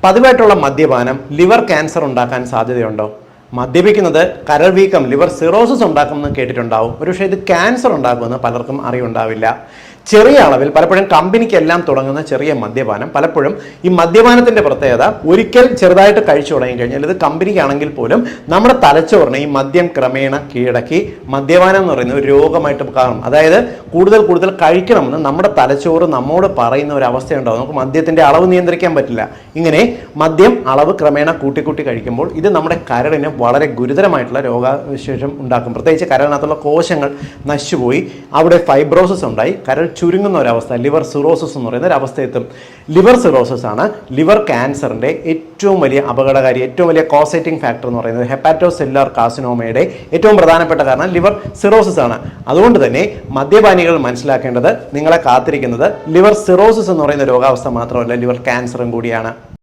പതിവായിട്ടുള്ള മദ്യപാനം liver cancer ഉണ്ടാക്കാൻ സാധ്യതയുണ്ടോ? മദ്യപിക്കുന്നത് കരൾ വീക്കം, ലിവർ സിറോസിസ് ഉണ്ടാക്കുമെന്ന് കേട്ടിട്ടുണ്ടാവും. ഒരുപക്ഷെ ഇത് ക്യാൻസർ ഉണ്ടാക്കുമെന്ന് പലർക്കും അറിവുണ്ടാവില്ല. ചെറിയ അളവിൽ പലപ്പോഴും കമ്പനിക്കെല്ലാം തുടങ്ങുന്ന ചെറിയ മദ്യപാനം, പലപ്പോഴും ഈ മദ്യപാനത്തിന്റെ പ്രത്യേകത ഒരിക്കൽ ചെറുതായിട്ട് കഴിച്ചു തുടങ്ങിക്കഴിഞ്ഞാൽ ഇത് കമ്പനിക്കാണെങ്കിൽ പോലും നമ്മുടെ തലച്ചോറിനെ ഈ മദ്യം ക്രമേണ കീഴടക്കി മദ്യപാനം എന്ന് പറയുന്ന ഒരു രോഗമായിട്ട് കാണും. അതായത് കൂടുതൽ കഴിക്കണമെന്ന് നമ്മുടെ തലച്ചോറ് നമ്മോട് പറയുന്ന ഒരു അവസ്ഥയുണ്ടാവും. നമുക്ക് മദ്യത്തിന്റെ അളവ് നിയന്ത്രിക്കാൻ പറ്റില്ല. ഇങ്ങനെ മദ്യം അളവ് ക്രമേണ കൂട്ടി കഴിക്കുമ്പോൾ ഇത് നമ്മുടെ കരളിന് വളരെ ഗുരുതരമായിട്ടുള്ള രോഗവിശേഷം ഉണ്ടാക്കും. പ്രത്യേകിച്ച് കരളിനകത്തുള്ള കോശങ്ങൾ നശിച്ചുപോയി അവിടെ ഫൈബ്രോസിസ് ഉണ്ടായി കരൾ ചുരുങ്ങുന്ന ഒരവസ്ഥ, ലിവർ സിറോസിസ് എന്ന് പറയുന്ന ഒരു അവസ്ഥയെത്തും. ലിവർ സിറോസിസ് ആണ് ലിവർ ക്യാൻസറിന്റെ ഏറ്റവും വലിയ അപകടകാരി, ഏറ്റവും വലിയ കോസേറ്റിംഗ് ഫാക്ടർ എന്ന് പറയുന്നത്. ഹെപ്പാറ്റോ സെല്ലുലാർ കാർസിനോമയുടെ ഏറ്റവും പ്രധാനപ്പെട്ട കാരണം ലിവർ സിറോസിസ് ആണ്. അതുകൊണ്ട് തന്നെ മദ്യപാനികൾ മനസ്സിലാക്കേണ്ടത് നിങ്ങളെ കാത്തിരിക്കുന്നത് ലിവർ സിറോസിസ് എന്ന് പറയുന്ന രോഗാവസ്ഥ മാത്രമല്ല, ലിവർ ക്യാൻസറും കൂടിയാണ്.